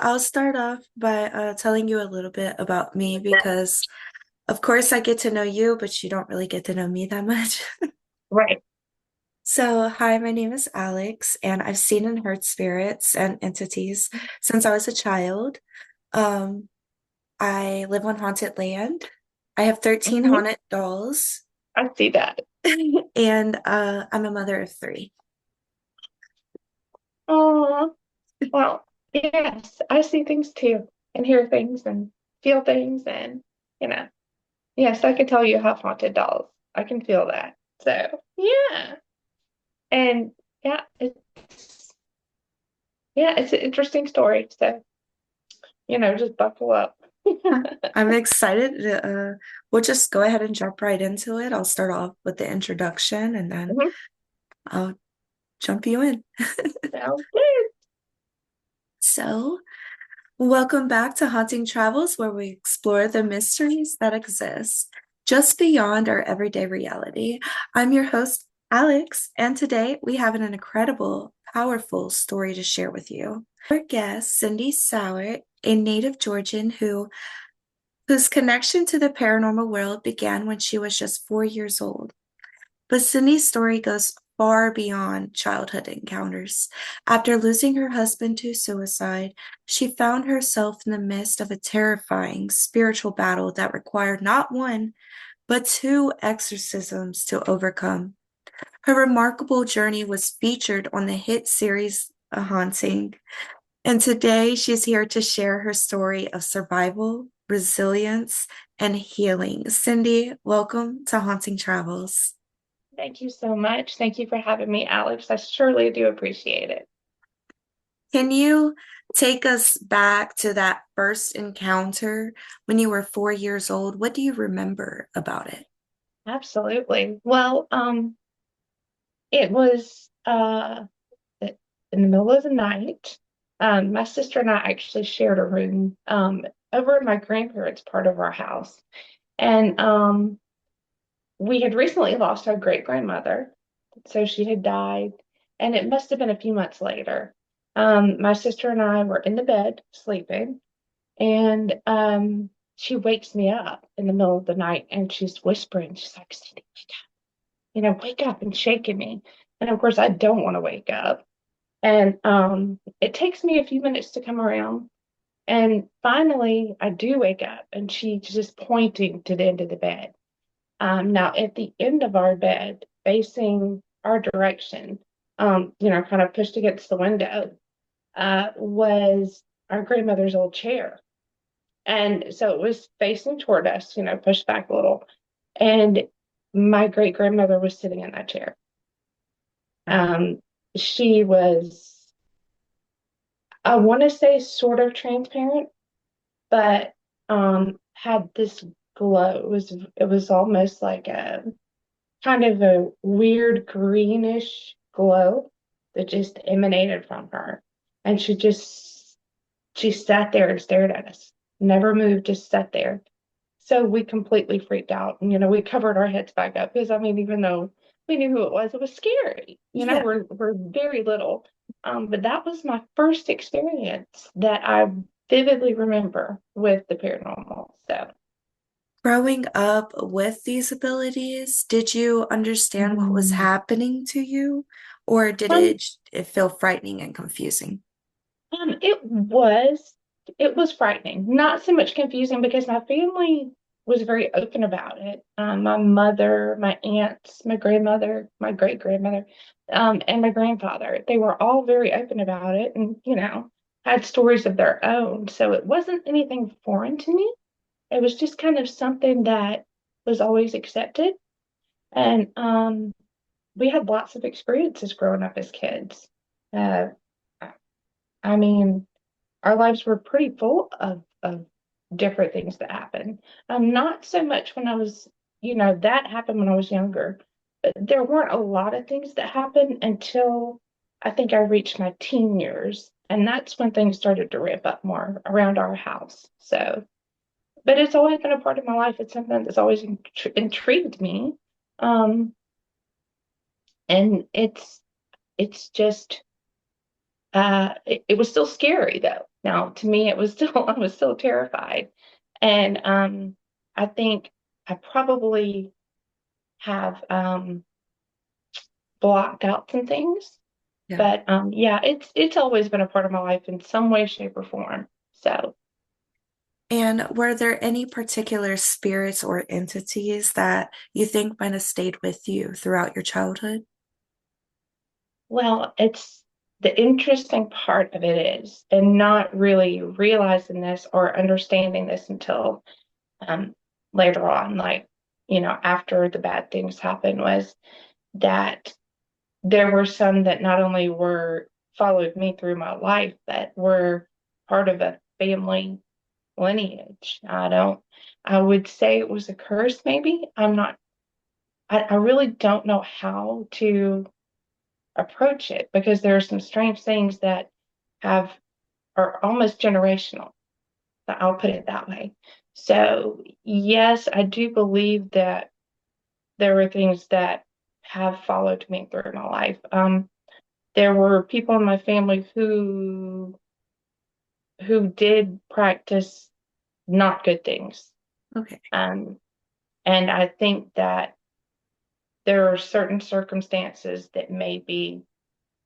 I'll start off by telling you a little bit about me because, of course, I get to know you, but you don't really get to know me that much. Right. So, hi, my name is Alex, and I've seen and heard spirits and entities since I was a child. Um, I live on haunted land. I have 13 hmm haunted dolls, I see that. and I'm a mother of three. Oh, well, yes, I see things too, and hear things and feel things, and you know, yes, I can tell you have haunted dolls. I can feel that. So, yeah, and yeah, it's an interesting story. So, just buckle up. I'm excited we'll just go ahead and jump right into it. I'll start off with the introduction and then Mhm. I'll jump you in. Sounds good. So, welcome back to Haunting Travels, where we explore the mysteries that exist just beyond our everyday reality. I'm your host, Alex, and today we have an incredible, powerful story to share with you. Our guest, Cindy Sowert, a native Georgian whose connection to the paranormal world began when she was just 4 years old. But Cindy's story goes far beyond childhood encounters. After losing her husband to suicide, she found herself in the midst of a terrifying spiritual battle that required not one, but two exorcisms to overcome. Her remarkable journey was featured on the hit series A Haunting, and today she's here to share her story of survival, resilience, and healing. Cindy, welcome to Haunting Travels. Thank you so much. Thank you for having me, Alex. I surely do appreciate it. Can you take us back to that first encounter when you were 4 years old? What do you remember about it? Absolutely. Well, it was in the middle of the night. My sister and I actually shared a room over in my grandparents' part of our house. And we had recently lost our great grandmother. So she had died, and it must have been a few months later. My sister and I were in the bed sleeping, and she wakes me up in the middle of the night and she's whispering, she's like, Cindy, wake up and shaking me. And of course, I don't want to wake up. And it takes me a few minutes to come around. And finally, I do wake up, and she's just pointing to the end of the bed. Now, at the end of our bed, facing our direction, kind of pushed against the window, was our grandmother's old chair. And so it was facing toward us, pushed back a little. And my great grandmother was sitting in that chair. Um, she was, I want to say, sort of transparent, but had this glow. It was almost like a kind of a weird greenish glow that just emanated from her. And she sat there and stared at us, never moved, just sat there. So we completely freaked out. And, we covered our heads back up because, I mean, even though we knew who it was scary. Yeah. We're very little. But that was my first experience that I vividly remember with the paranormal. So, Growing up with these abilities, did you understand what was um, happening to you, or did um, it feel frightening and confusing? um, it was it was frightening, not so much confusing because my family was very open about it. My mother, my aunts, my grandmother, my great grandmother, and my grandfather, they were all very open about it, and had stories of their own. So it wasn't anything foreign to me. It was just kind of something that was always accepted, and we had lots of experiences growing up as kids. Uh, I mean, our lives were pretty full of different things that happened. Not so much when I was, that happened when I was younger, but there weren't a lot of things that happened until I think I reached my teen years. And that's when things started to ramp up more around our house. So, but it's always been a part of my life. It's something that's always intrigued me. Um, and it's just, it was still scary though. Now, to me, it was still, I was still terrified. And I think I probably have blocked out some things. Yeah. But yeah, it's always been a part of my life in some way, shape, or form. So, And were there any particular spirits or entities that you think might have stayed with you throughout your childhood? well, it's the interesting part of it is, and not really realizing this or understanding this until um, later on, like, after the bad things happened, was that there were some that not only were followed me through my life, but were part of a family lineage. I would say it was a curse, maybe. I really don't know how to approach it because there are some strange things that have are almost generational. I'll put it that way. So, yes, I do believe that there were things that have followed me through my life. There were people in my family who did practice not good things. Okay. Um, and I think that there are certain circumstances that maybe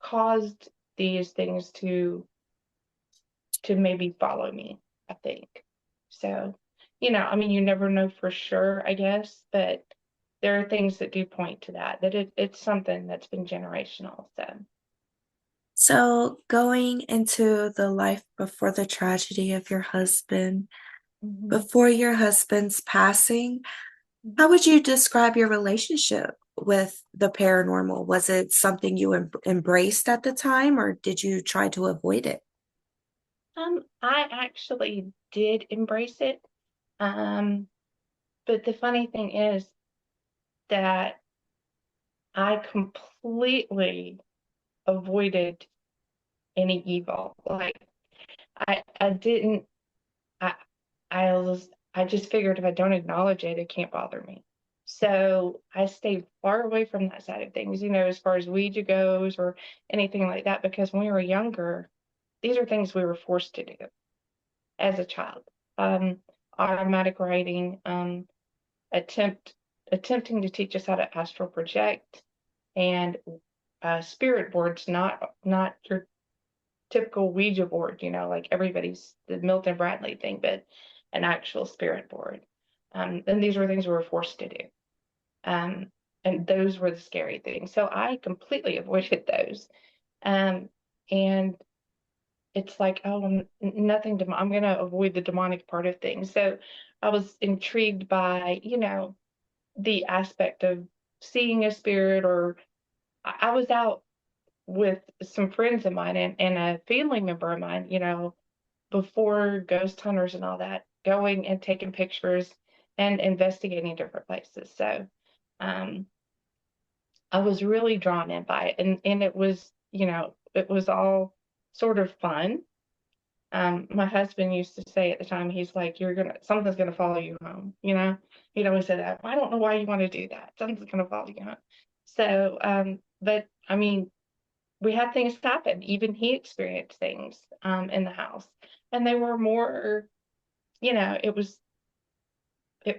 caused these things to maybe follow me, I think. So, I mean, you never know for sure, I guess, but there are things that do point to that, it's something that's been generational. So, So, going into the life before the tragedy of your husband, mhm. before your husband's passing, how would you describe your relationship with the paranormal? Was it something you embraced at the time, or did you try to avoid it? I actually did embrace it. Um, but the funny thing is that I completely avoided any evil. Like I didn't I I just figured if I don't acknowledge it, it can't bother me. So I stayed far away from that side of things, as far as Ouija goes or anything like that, because when we were younger, these are things we were forced to do as a child. Um, Automatic writing, attempt attempting to teach us how to astral project, and spirit boards, not your typical Ouija board, like everybody's the Milton Bradley thing, but an actual spirit board. And these were things we were forced to do. Um, and those were the scary things. So I completely avoided those. Um, and it's like, oh, nothing, I'm going to avoid the demonic part of things. So I was intrigued by, the aspect of seeing a spirit, or I was out with some friends of mine and a family member of mine, before ghost hunters and all that, going and taking pictures and investigating different places. So um, I was really drawn in by it. And it was, it was all sort of fun. My husband used to say at the time, he's like, something's gonna follow you home, He'd always say that. I don't know why you want to do that. Something's gonna follow you home. So, but I mean, we had things happen. Even he experienced things in the house, and they were more, it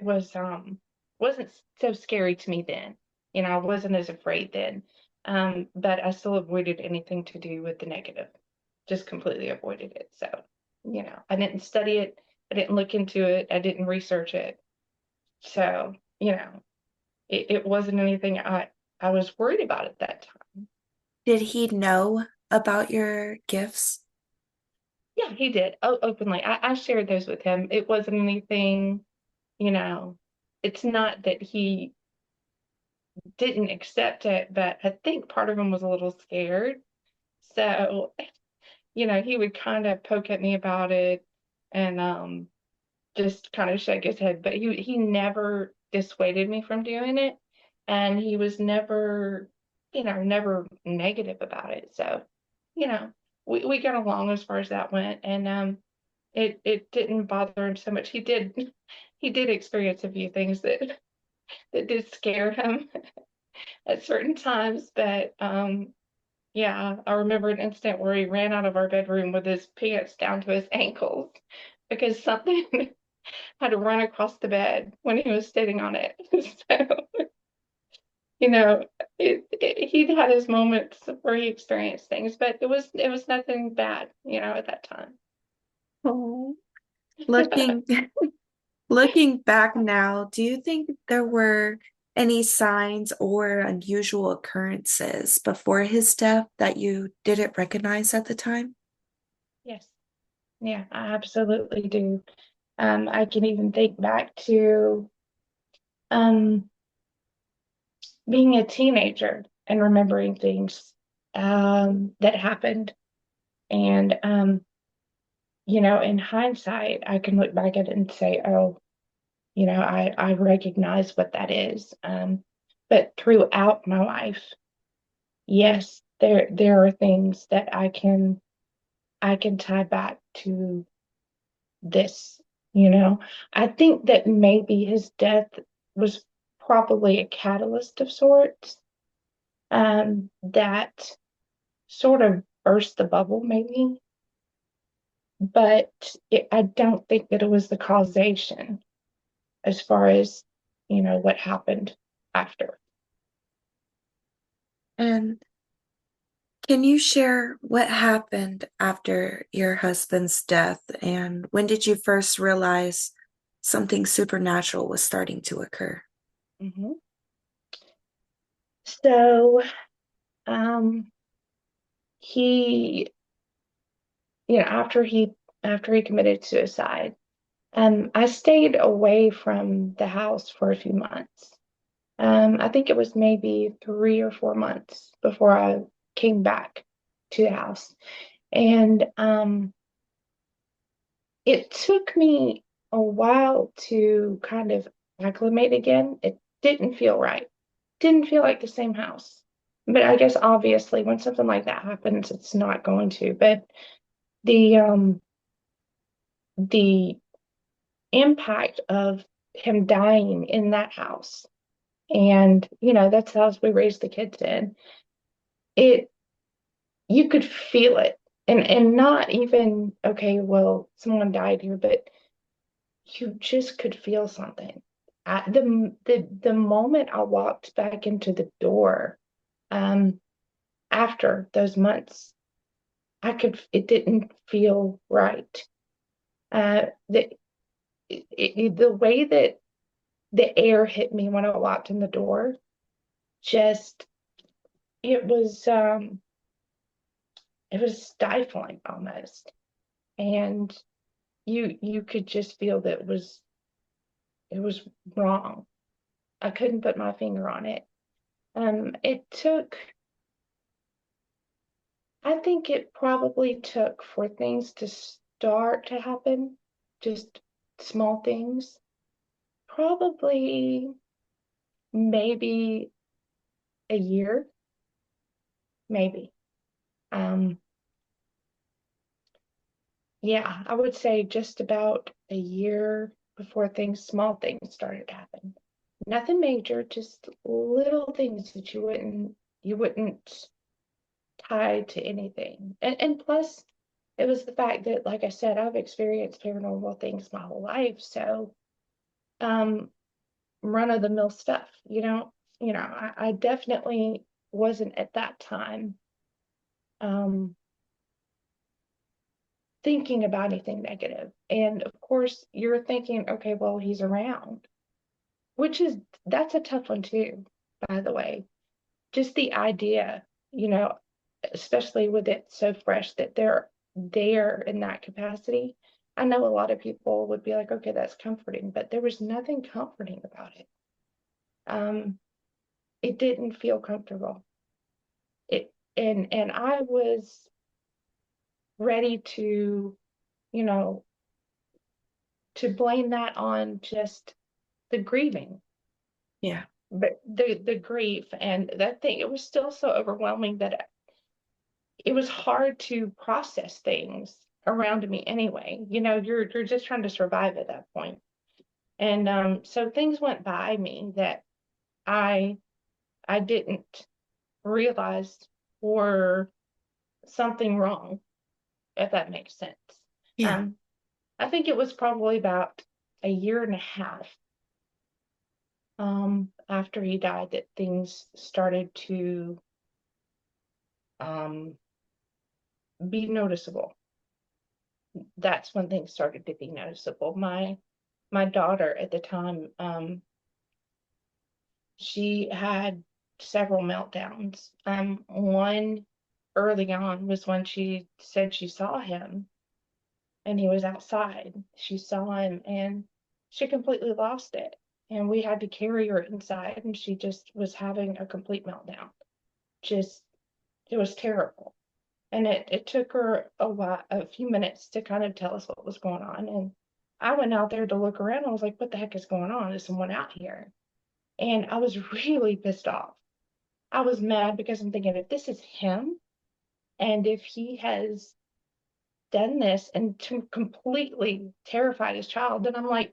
wasn't so scary to me then. I wasn't as afraid then. But I still avoided anything to do with the negative. Just completely avoided it. So, I didn't study it. I didn't look into it. I didn't research it. So, it wasn't anything I was worried about at that time. Did he know about your gifts? Yeah, he did. Openly. I shared those with him. It wasn't anything, you know, it's not that he didn't accept it, but I think part of him was a little scared. So, he would kind of poke at me about it and just kind of shake his head, but he never dissuaded me from doing it, and he was never negative about it. So, you know, we got along as far as that went, and it didn't bother him so much. He did experience a few things that did scare him at certain times, but Yeah, I remember an incident where he ran out of our bedroom with his pants down to his ankles because something had run across the bed when he was sitting on it. So, you know, he'd had his moments where he experienced things, but it was nothing bad, at that time. Oh. Looking looking back now, do you think there were any signs or unusual occurrences before his death that you didn't recognize at the time? Yes. Yeah, I absolutely do. I can even think back to um, being a teenager and remembering things that happened. And, in hindsight, I can look back at it and say, oh, I recognize what that is. But throughout my life, yes, there are things that I can tie back to this, you know. I think that maybe his death was probably a catalyst of sorts, that sort of burst the bubble, maybe, but I don't think that it was the causation as far as, what happened after. And can you share what happened after your husband's death and when did you first realize something supernatural was starting to occur? Hmm. So, um, he, after he committed suicide, I stayed away from the house for a few months. I think it was maybe 3 or 4 months before I came back to the house. And it took me a while to kind of acclimate again. It didn't feel right. Didn't feel like the same house. But I guess obviously when something like that happens, it's not going to. But the the impact of him dying in that house, and that's the house we raised the kids in. It You could feel it, and not even, okay, well, someone died here, but you just could feel something. The moment I walked back into the door, um, after those months, it didn't feel right. The way that the air hit me when I walked in the door, just, it was, it was stifling almost. And you could just feel that it was wrong. I couldn't put my finger on it. I think it probably took for things to start to happen, just small things, probably maybe a year, maybe. Um, yeah, I would say just about a year before small things started to happen. Nothing major, just little things that you wouldn't tie to anything. And plus, it was the fact that, like I said, I've experienced paranormal things my whole life. So, um, run of the mill stuff, I definitely wasn't at that time, um, thinking about anything negative. And of course, you're thinking, okay, well, he's around, which is that's a tough one too, by the way. Just the idea, you know, especially with it so fresh that they're there in that capacity. I know a lot of people would be like, okay, that's comforting, but there was nothing comforting about it. Um, it didn't feel comfortable. And I was ready to, you know, to blame that on just the grieving, Yeah. but the grief and that thing, it was still so overwhelming that it was hard to process things around me anyway. You're just trying to survive at that point. And so things went by me that I I didn't realize. or something wrong, if that makes sense. Yeah. Um, I think it was probably about a year and a half after he died that things started to um, be noticeable. That's when things started to be noticeable. My daughter at the time, she had several meltdowns. One early on was when she said she saw him and he was outside. She saw him and she completely lost it. And we had to carry her inside, and she just was having a complete meltdown. Just, it was terrible. And it took her a few minutes to kind of tell us what was going on. And I went out there to look around. I was like, what the heck is going on? Is someone out here? And I was really pissed off. I was mad because I'm thinking, if this is him, and if he has done this and to completely terrified his child, then I'm like,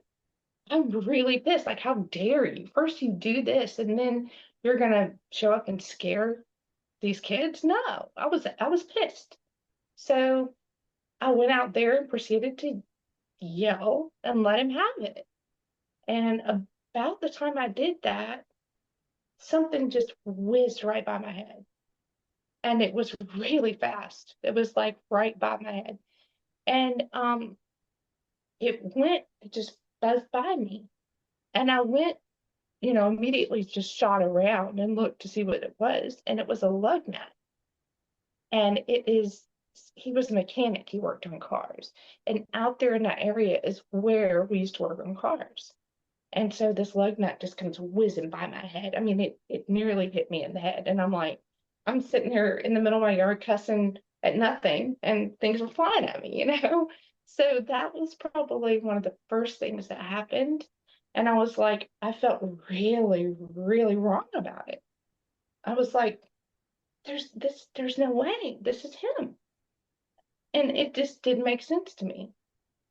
I'm really pissed. Like, how dare you? First you do this, and then you're gonna show up and scare these kids? No, I was pissed. So I went out there and proceeded to yell and let him have it. And about the time I did that, something just whizzed right by my head. And it was really fast. It was like right by my head. And it just buzzed by me. And I went, immediately just shot around and looked to see what it was. And it was a lug nut. And he was a mechanic. He worked on cars. And out there in that area is where we used to work on cars. And so this lug nut just comes whizzing by my head. I mean, it nearly hit me in the head. And I'm like, I'm sitting here in the middle of my yard cussing at nothing, and things were flying at me, you know? So that was probably one of the first things that happened. And I was like, I felt really, really wrong about it. I was like, there's no way this is him. And it just didn't make sense to me.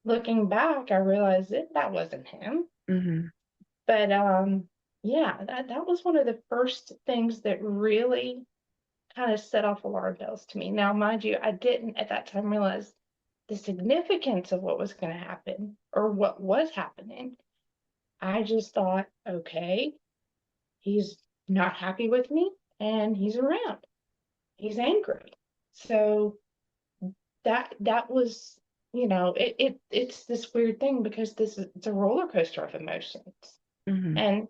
Looking back, I realized that wasn't him. Hmm. But yeah, that was one of the first things that really kind of set off alarm bells to me. Now, mind you, I didn't at that time realize the significance of what was going to happen or what was happening. I just thought, okay, he's not happy with me and he's around. He's angry. So that was, it's this weird thing because it's a roller coaster of emotions. Hmm. And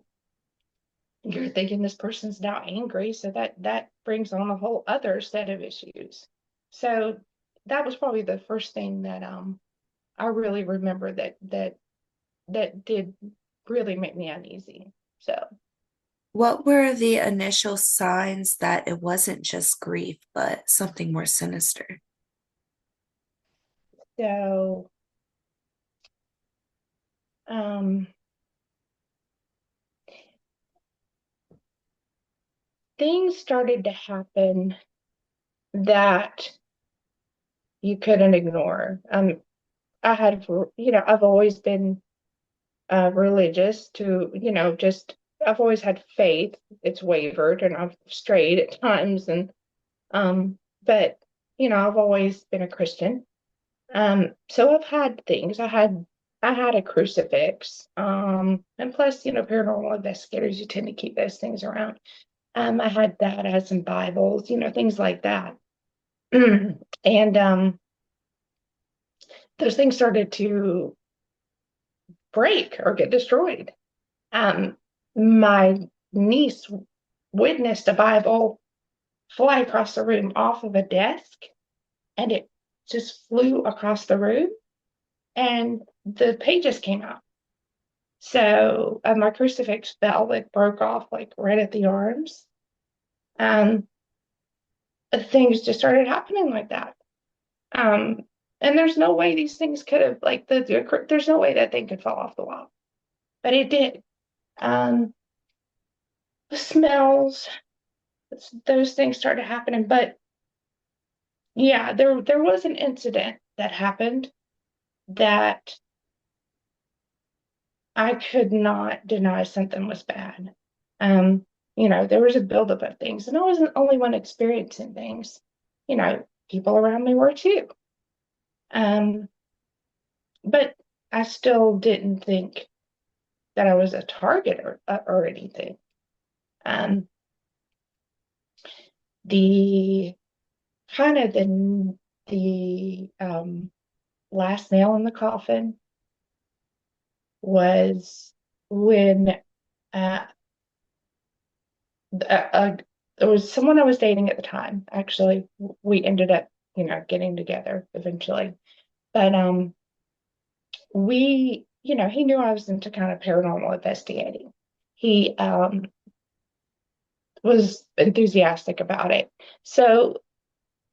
you're thinking this person's now angry, so that brings on a whole other set of issues. So that was probably the first thing that I really remember that did really make me uneasy. What were the initial signs that it wasn't just grief, but something more sinister? So um things started to happen that you couldn't ignore. I had, I've always been religious to, just I've always had faith. It's wavered and I've strayed at times, and but I've always been a Christian. So I've had things. I had a crucifix. And plus, paranormal investigators, you tend to keep those things around. I had that. I had some Bibles, things like that. And those things started to break or get destroyed. Um, my niece witnessed a Bible fly across the room off of a desk, and it just flew across the room, and the pages came out. So my crucifix fell, it broke off like right at the arms. Um, things just started happening like that. Um, and there's no way these things could have there's no way that thing could fall off the wall, but it did. Um, the smells, those things started happening, but yeah, there was an incident that happened that I could not deny something was bad. Um, There was a buildup of things, and I wasn't the only one experiencing things. People around me were too. Um, but I still didn't think that I was a target or anything. Um, the kind of the last nail in the coffin was when uh, uh, uh, there was someone I was dating at the time. Actually, we ended up, getting together eventually. But he knew I was into kind of paranormal investigating. He was enthusiastic about it. So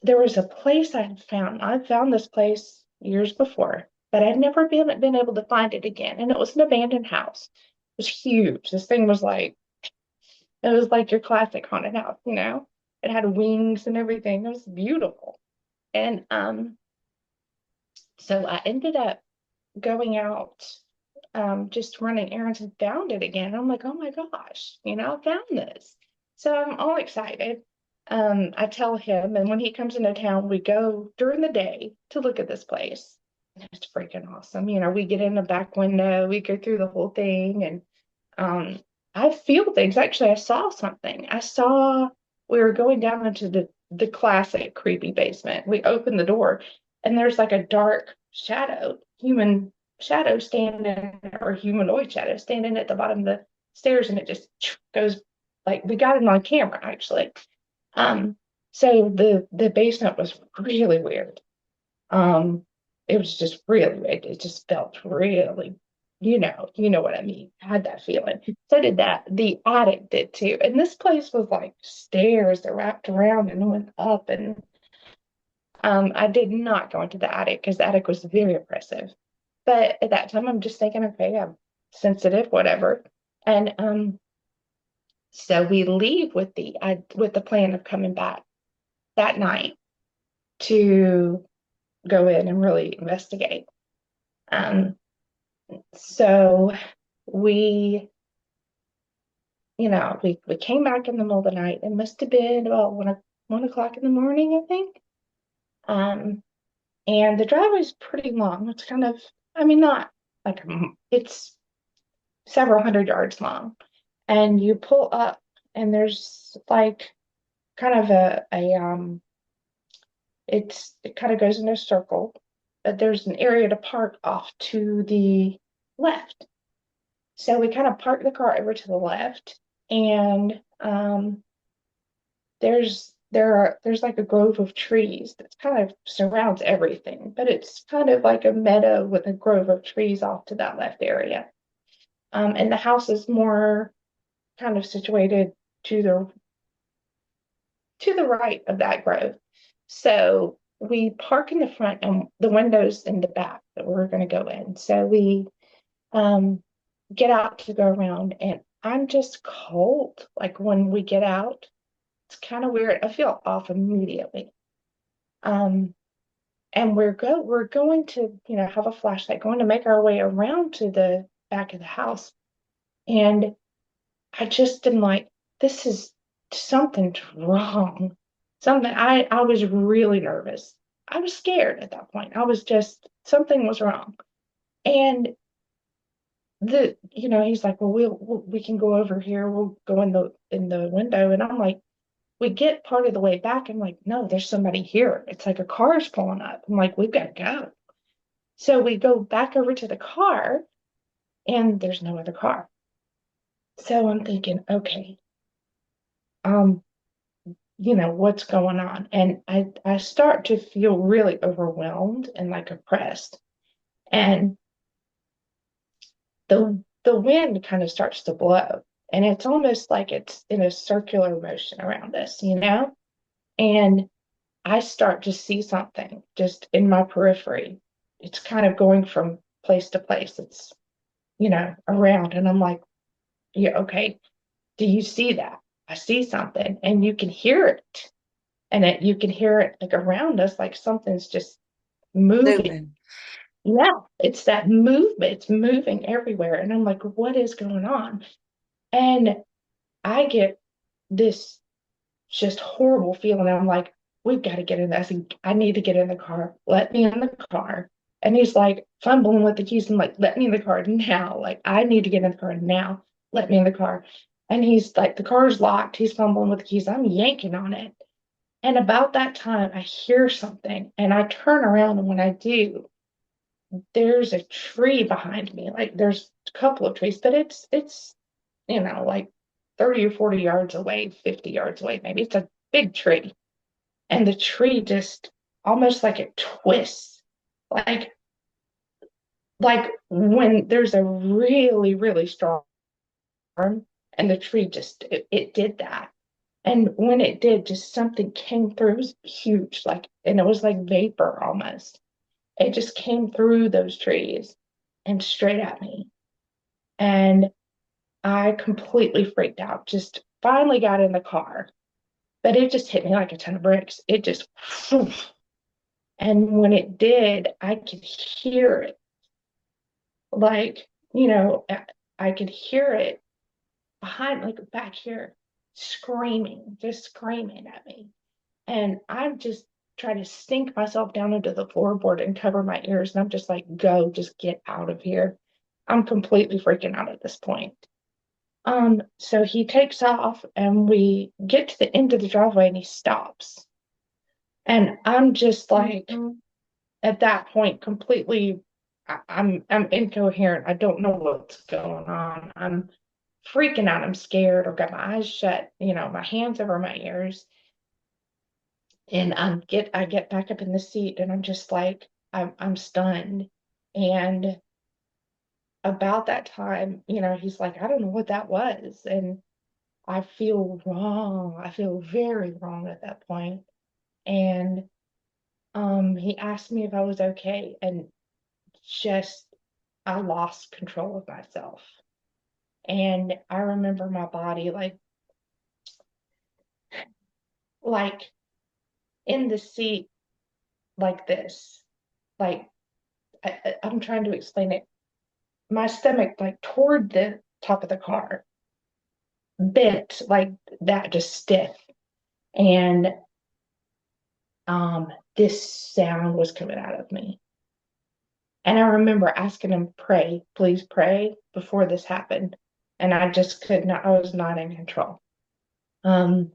there was a place I had found. I found this place years before, but I'd never been able to find it again. And it was an abandoned house. It was huge. This thing was like it was like your classic haunted house. It had wings and everything. It was beautiful. And so I ended up going out, just running errands and found it again. I'm like, oh my gosh, I found this. So I'm all excited. I tell him, and when he comes into town, we go during the day to look at this place. And it's freaking awesome. We get in the back window, we go through the whole thing, and um, I feel things. Actually, I saw something. We were going down into the classic creepy basement. We opened the door, and there's like a dark shadow, human shadow standing, or humanoid shadow standing at the bottom of the stairs, and it just goes like we got it on camera actually. Um, so the basement was really weird. Um, it was just really weird. It just felt really, you know what I mean. I had that feeling. So did that. The attic did too. And this place was like stairs that wrapped around and went up. And I did not go into the attic because the attic was very oppressive. But at that time, I'm just thinking, okay, I'm sensitive, whatever. And so we leave with the plan of coming back that night to go in and really investigate. Um, so we, we came back in the middle of the night. It must have been about 1 o'clock in the morning, I think. Um, and the driveway's pretty long. It's kind of, I mean, not like it's several hundred yards long. And you pull up, and there's like kind of it kind of goes in a circle, but there's an area to park off to the left. So we kind of park the car over to the left, and there's like a grove of trees that kind of surrounds everything, but it's kind of like a meadow with a grove of trees off to that left area. And the house is more kind of situated to the right of that grove. So we park in the front and the windows in the back that we're going to go in. So we um, get out to go around, and I'm just cold. Like when we get out, it's kind of weird. I feel off immediately. Um, and we're going to, have a flashlight, going to make our way around to the back of the house. And I just am like, this is something's wrong. I was really nervous. I was scared at that point. I was just something was wrong. And he's like, well, we can go over here. We'll go in the window. And I'm like, we get part of the way back. I'm like, no, there's somebody here. It's like a car's pulling up. I'm like, we've got to go. So we go back over to the car, and there's no other car. So I'm thinking, okay, um, what's going on? And I start to feel really overwhelmed and like oppressed. And the wind kind of starts to blow. And it's almost like it's in a circular motion around us. And I start to see something just in my periphery. It's kind of going from place to place. It's, around. And I'm like, yeah, okay, do you see that? I see something, and you can hear it. And you can hear it like around us, like something's just moving. Moving. Yeah, it's that movement. It's moving everywhere. And I'm like, what is going on? And I get this just horrible feeling. I'm like, we've got to get in. I said, I need to get in the car. Let me in the car. And he's like fumbling with the keys and like, let me in the car now. Like, I need to get in the car now. Let me in the car. And he's like, the car's locked. He's fumbling with the keys. I'm yanking on it. And about that time, I hear something and I turn around. And when I do, there's a tree behind me. Like, there's a couple of trees, but like 30 or 40 yards away, 50 yards away, maybe. It's a big tree. And the tree just almost like it twists. Like like when there's a really, really strong arm and the tree just it did that. And when it did, just something came through. It was huge, like, and it was like vapor almost. It just came through those trees and straight at me. And I completely freaked out. Just finally got in the car, but it just hit me like a ton of bricks. It just, and when it did, I could hear it. Like, I could hear it behind, like back here, screaming, just screaming at me. And I'm just trying to sink myself down into the floorboard and cover my ears. And I'm just like, go, just get out of here. I'm completely freaking out at this point. So he takes off and we get to the end of the driveway and he stops. And I'm just like, at that point, completely, I'm incoherent. I don't know what's going on. I'm freaking out. I'm scared. I've got my eyes shut, my hands over my ears. And I get back up in the seat and I'm just like, I'm stunned. And about that time, he's like, I don't know what that was. And I feel wrong. I feel very wrong at that point. And he asked me if I was okay, and just I lost control of myself. And I remember my body like in the seat like this. Like I'm trying to explain it. My stomach like toward the top of the car, bent like that, just stiff. And this sound was coming out of me. And I remember asking him, pray, please pray before this happened. And I just could not, I was not in control. Um,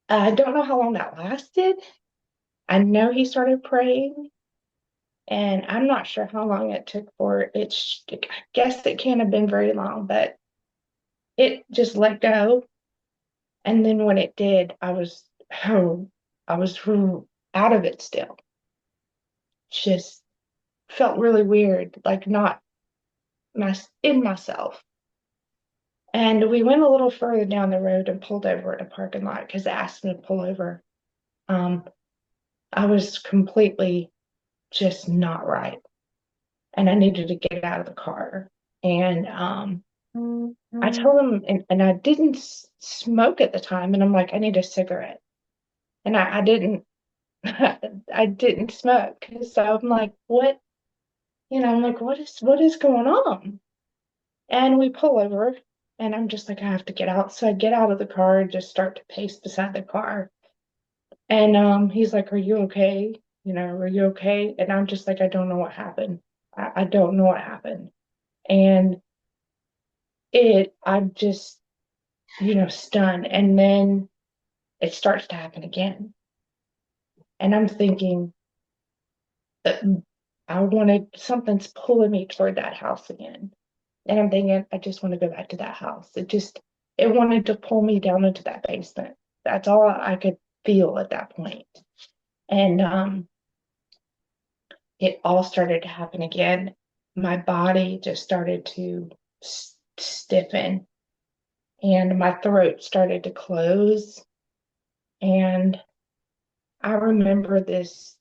I don't know how long that lasted. I know he started praying, and I'm not sure how long it took for it. I guess it can't have been very long, but it just let go. And then when it did, oh, I was out of it still. Just felt really weird, like not in myself. And we went a little further down the road and pulled over in a parking lot because they asked me to pull over. Um, I was completely just not right, and I needed to get out of the car. And I told him, and I didn't smoke at the time, and I'm like, I need a cigarette, and I didn't, I didn't smoke. So I'm like, what? I'm like, what is going on? And we pull over, and I'm just like, I have to get out. So I get out of the car and just start to pace beside the car. And he's like, are you okay? Are you okay? And I'm just like, I don't know what happened. I don't know what happened. And I'm just, stunned. And then it starts to happen again. And I'm thinking that something's pulling me toward that house again. And I'm thinking, I just want to go back to that house. It wanted to pull me down into that basement. That's all I could feel at that point. And it all started to happen again. My body just started to stiffen and my throat started to close. And I remember this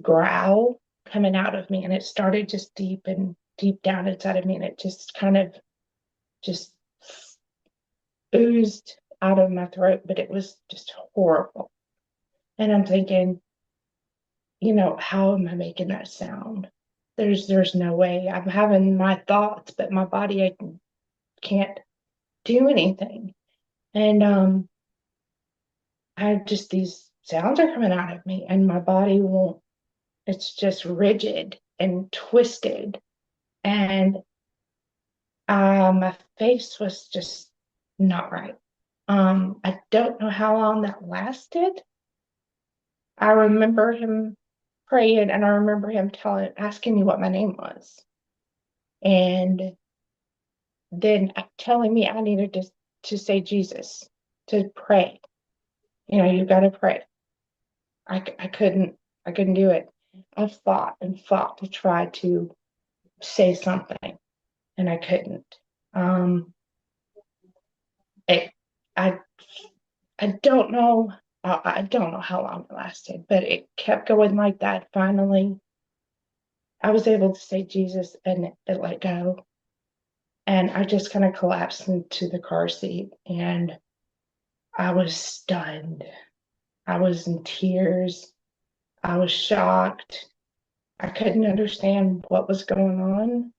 growl coming out of me, and it started just deep and deep down inside of me, and it just kind of just oozed out of my throat, but it was just horrible. And I'm thinking, how am I making that sound? There's no way. I'm having my thoughts, but my body, can't do anything. And I just, these sounds are coming out of me, and my body won't, it's just rigid and twisted. And my face was just not right. I don't know how long that lasted. I remember him praying, and I remember him asking me what my name was, and then telling me I needed to say Jesus, to pray. You got to pray. I couldn't, I couldn't do it. I fought and fought to try to say something, and I couldn't. Um, it, I, I don't know. I don't know how long it lasted, but it kept going like that. Finally, I was able to say Jesus, and it let go. And I just kind of collapsed into the car seat, and I was stunned. I was in tears. I was shocked. I couldn't understand what was going on.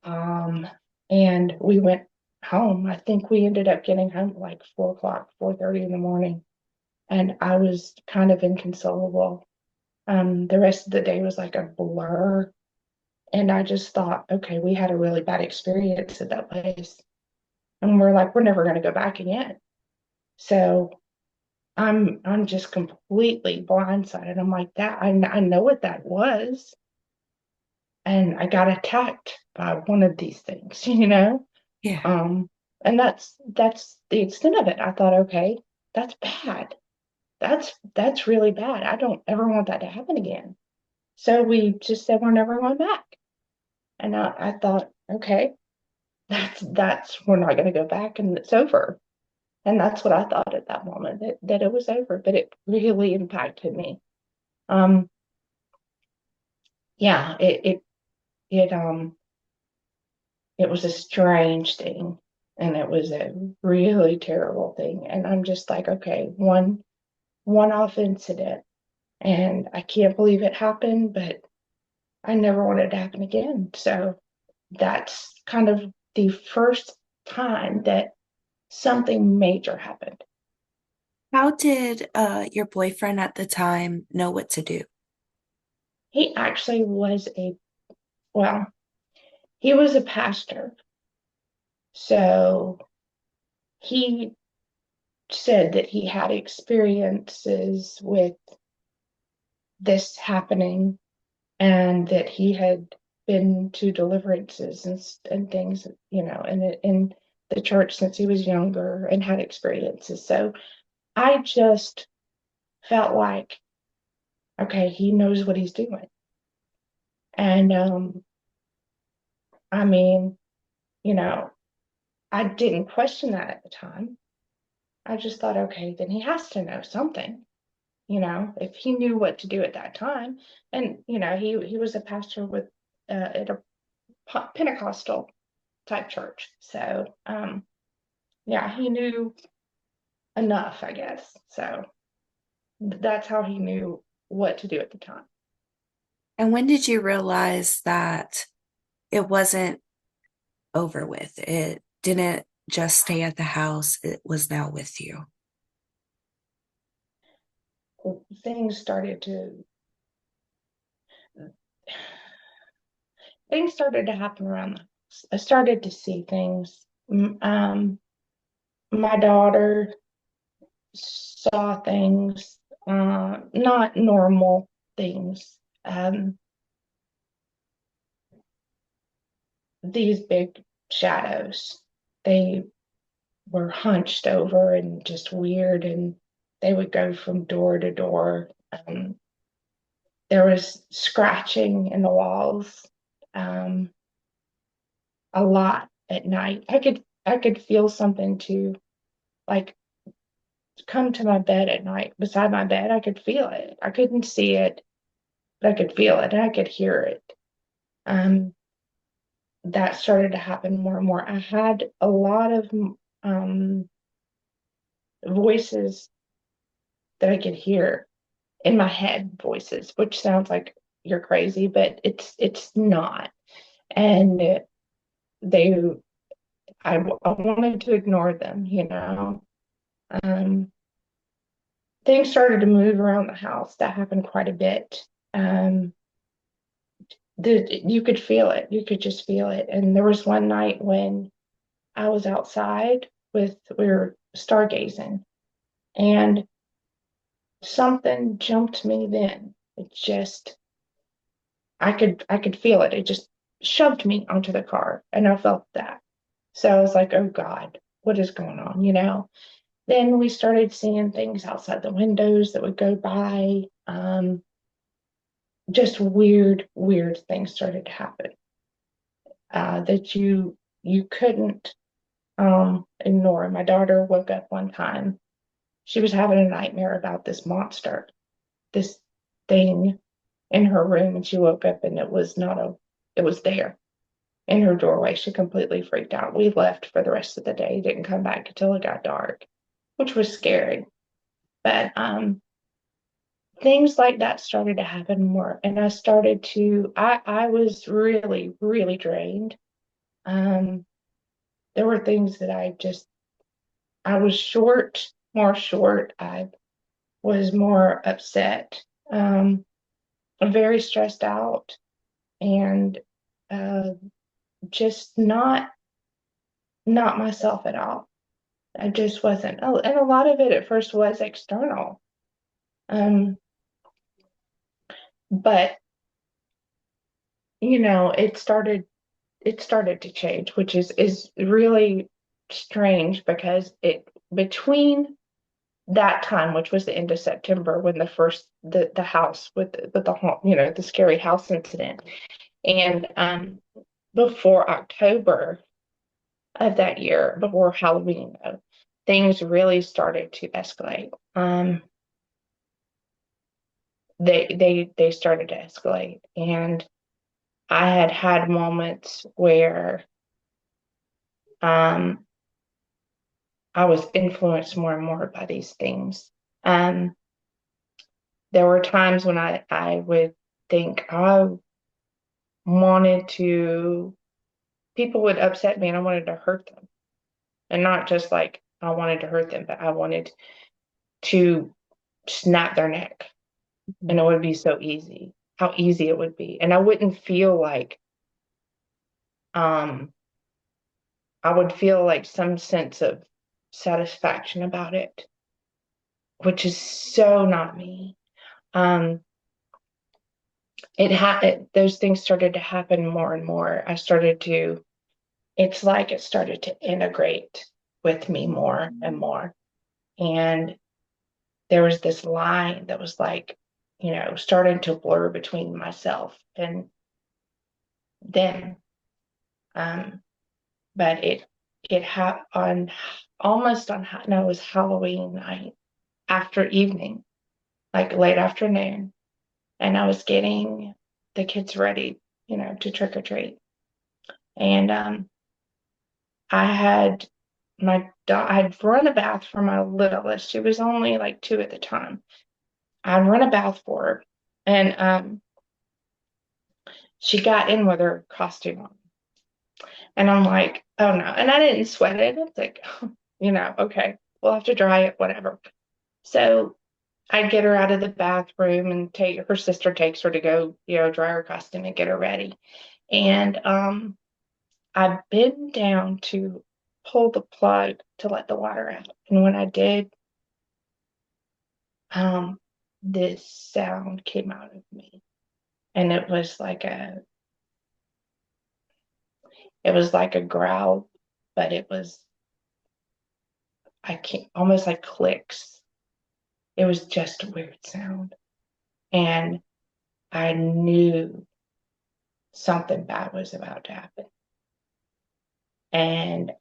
Um, and we went home. I think we ended up getting home at like 4 o'clock, 4:30 in the morning. And I was kind of inconsolable. The rest of the day was like a blur. And I just thought, okay, we had a really bad experience at that place. And we're like, we're never going to go back again. So I'm just completely blindsided. I'm like, that I know what that was. And I got attacked by one of these things, you know? Yeah. Um, and that's the extent of it. I thought, okay, that's bad. That's really bad. I don't ever want that to happen again. So we just said we're never going back. And I thought, okay, that's we're not going to go back, and it's over. And that's what I thought at that moment, that it was over. But it really impacted me. Um, yeah, it was a strange thing, and it was a really terrible thing. And I'm just like, okay, one off incident, and I can't believe it happened, but I never want it to happen again. So that's kind of the first time that something major happened. How did your boyfriend at the time know what to do? He actually was well, he was a pastor. So he said that he had experiences with this happening, and that he had been to deliverances and things, in the church since he was younger, and had experiences. So I just felt like, okay, he knows what he's doing. And I mean, you know, I didn't question that at the time. I just thought, okay, then he has to know something, if he knew what to do at that time. And he was a pastor with at a Pentecostal type church. So yeah, he knew enough, I guess. So that's how he knew what to do at the time. And when did you realize that it wasn't over with? It didn't just stay at the house, it was now with you. Things started to things started to happen around the house. I started to see things. My daughter saw things, not normal things. These big shadows, they were hunched over and just weird, and they would go from door to door. There was scratching in the walls, um, a lot at night. I could feel something too, like come to my bed at night, beside my bed. I could feel it. I couldn't see it, but I could feel it, and I could hear it. Um, that started to happen more and more. I had a lot of um, voices that I could hear in my head, voices, which sounds like you're crazy, but it's not. And they I wanted to ignore them, Um, things started to move around the house. That happened quite a bit. Um, you could feel it. You could just feel it. And there was one night when I was outside we were stargazing, and something jumped me then. It just, I could feel it. It just shoved me onto the car, and I felt that. So I was like, oh God, what is going on, Then we started seeing things outside the windows that would go by. Just weird things started to happen that you couldn't ignore. My daughter woke up one time. She was having a nightmare about this monster, this thing in her room, and she woke up and it was not a, it was there in her doorway. She completely freaked out. We left for the rest of the day, didn't come back until it got dark, which was scary. But things like that started to happen more, and I was really drained. Um, there were things that I was more short. I was more upset, very stressed out, and uh, just not myself at all. I just wasn't. Oh, and a lot of it at first was external. Um, but it started to change, which is really strange because it between that time, which was the end of September, when the house with the the scary house incident, and before October of that year, before Halloween, though, things really started to escalate. They started to escalate, and I had moments where um I was influenced more and more by these things. Um, there were times when I would think I wanted to, people would upset me and I wanted to hurt them. And not just like I wanted to hurt them, but I wanted to snap their neck. And it would be so easy, how easy it would be. And um, I would feel like some sense of satisfaction about it, which is so not me. Um, those things started to happen more and more. It's like it started to integrate with me more and more. And there was this line that was like, starting to blur between myself and them. Um, but it happened on almost on, no, it was Halloween night after evening, like late afternoon. And I was getting the kids ready, to trick or treat. And I had I had run a bath for my littlest. She was only like 2 at the time. I'd run a bath for her, and she got in with her costume on, and I'm like, oh no, and I didn't sweat it. It's like, okay, we'll have to dry it, whatever. So I get her out of the bathroom and take her sister takes her to go, dry her costume and get her ready, and I bent down to pull the plug to let the water out. And when I did, um, this sound came out of me. And it was like a growl, but it was, I can't, almost like clicks. It was just a weird sound. And I knew something bad was about to happen. And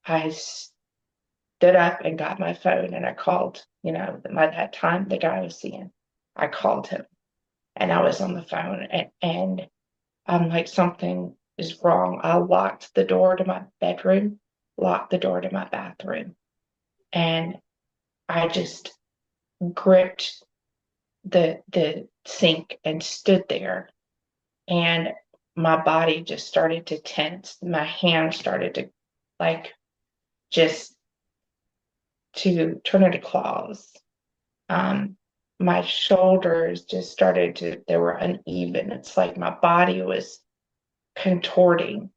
I stood up and got my phone and I called, by that time, the guy I was seeing. I called him and I was on the phone and I'm like, something is wrong. I locked the door to my bedroom, locked the door to my bathroom, and I just gripped the sink and stood there. And my body just started to tense. My hands started to like just to turn into claws. Um, my shoulders just started to, they were uneven. It's like my body was contorting.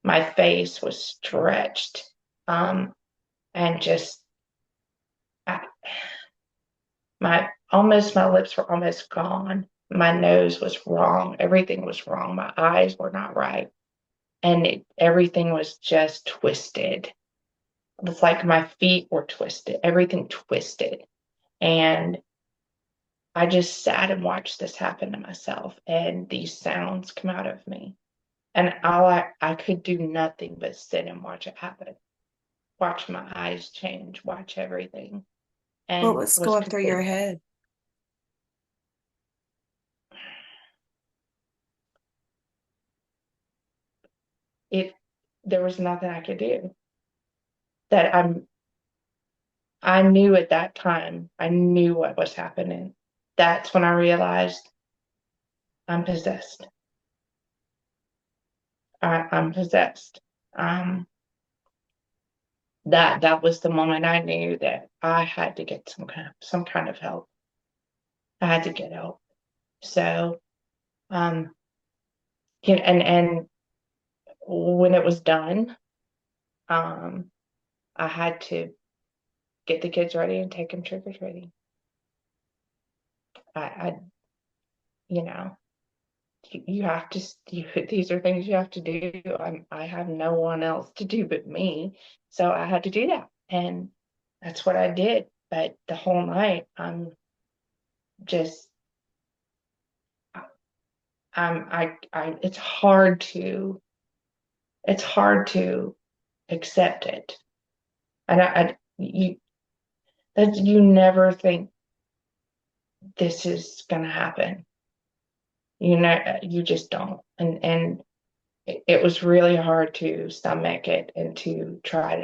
My face was stretched. Um, and just, I, my lips were almost gone. My nose was wrong. Everything was wrong. My eyes were not right. And everything was just twisted. It was like my feet were twisted, everything twisted. And I just sat and watched this happen to myself, and these sounds come out of me. And I could do nothing but sit and watch it happen, watch my eyes change, watch everything, What and was was going through your complete. head? It There was nothing I could do. That I knew at that time, I knew what was happening. That's when I realized I'm possessed. I'm possessed. Um, that was the moment I knew that I had to get some kind of help. I had to get help. So, um, and when it was done, um, I had to get the kids ready and take them trick or treating. I you know, you have to. These are things you have to do. I have no one else to do but me, so I had to do that, and that's what I did. But the whole night, just I it's hard to accept it. And that you never think this is gonna happen. You just don't. And it was really hard to stomach it and to try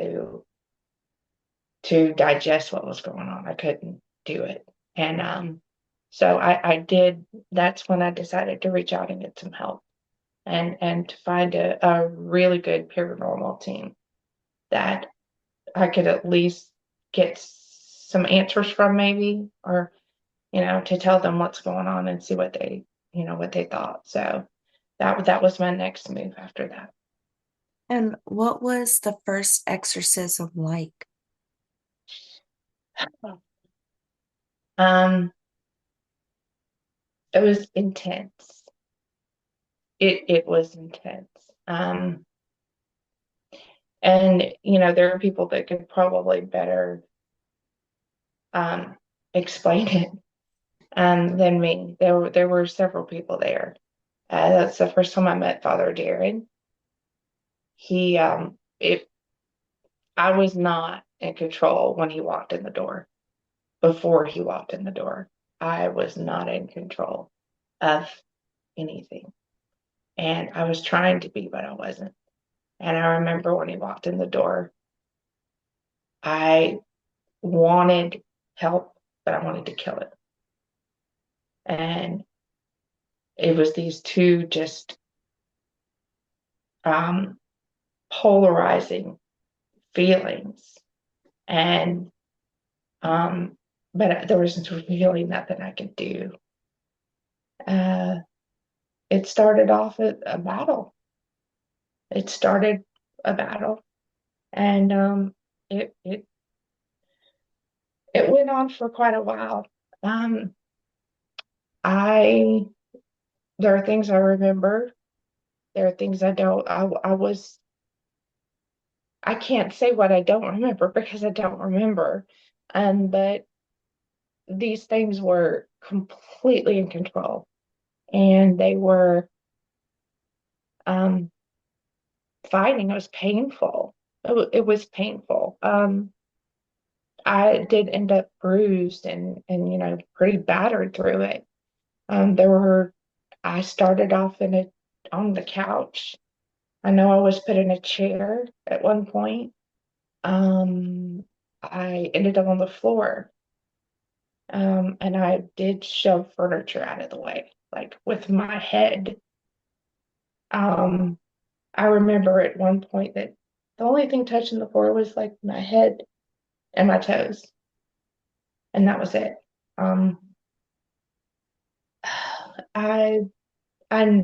to digest what was going on. I couldn't do it. And so I did, that's when I decided to reach out and get some help and to find a really good paranormal team that I could at least get some answers from, maybe, or to tell them what's going on and see what they thought. So that was my next move after that. And what was the first exorcism like? Um, it was intense. It was intense. And there are people that could probably better um explain it than me. There were several people there. That's the first time I met Father Darren. He it I was not in control when he walked in the door. Before he walked in the door, I was not in control of anything. And I was trying to be, but I wasn't. And I remember when he walked in the door, I wanted help, but I wanted to kill it. And it was these two just um, polarizing feelings. And but there was really nothing I could do. Uh, it started off a battle. It started a battle, and it it it went on for quite a while. Um, I There are things I remember. There are things I don't. I can't say what I don't remember because I don't remember. But these things were completely in control, and they were um, fighting. It was painful. It was painful. I did end up bruised and pretty battered through it. There were I started off on the couch. I know I was put in a chair at one point. I ended up on the floor. And I did shove furniture out of the way, like with my head. Um, I remember at one point that The only thing touching the floor was like my head and my toes, and that was it. Um, I, I,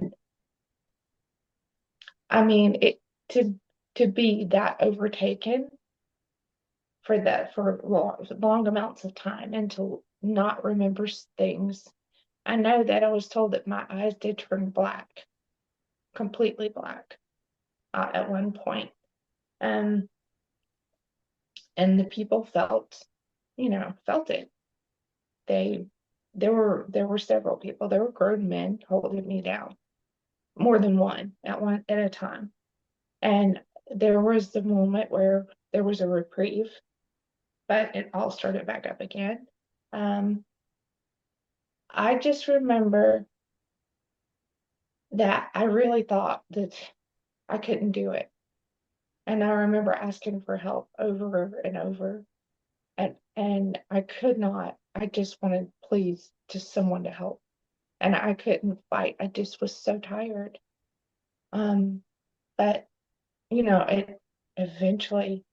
I mean, it to to be that overtaken for long amounts of time and to not remember things. I know that I was told that my eyes did turn black, completely black, at one point. Um, and the people felt it. They there were several people. There were grown men holding me down, more than one at a time. And there was the moment where there was a reprieve, but it all started back up again. Um, I just remember that I really thought that I couldn't do it. And I remember asking for help over and over. And I could not. I just wanted, please, just someone to help. And I couldn't fight. I just was so tired. Um, but it eventually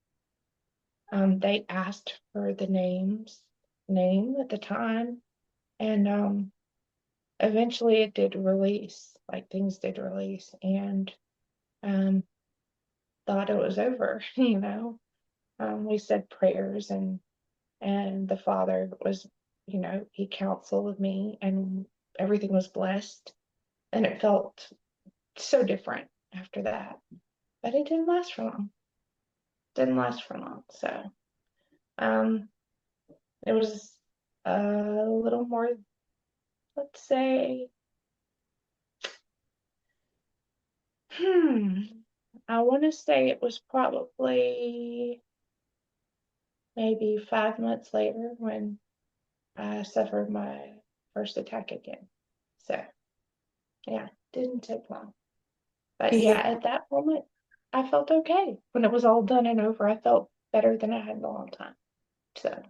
they asked for the name at the time, and eventually it did release, like things did release, and um thought it was over. We said prayers, and the Father was, he counseled me, and everything was blessed, and it felt so different after that. But it didn't last for long. Didn't last for long. So um it was a little more, let's say, hmm, I want to say it was probably maybe 5 months later when I suffered my first attack again. So yeah, didn't take long. But yeah, Yeah. at that moment, I felt okay. When it was all done and over, I felt better than I had in a long time. So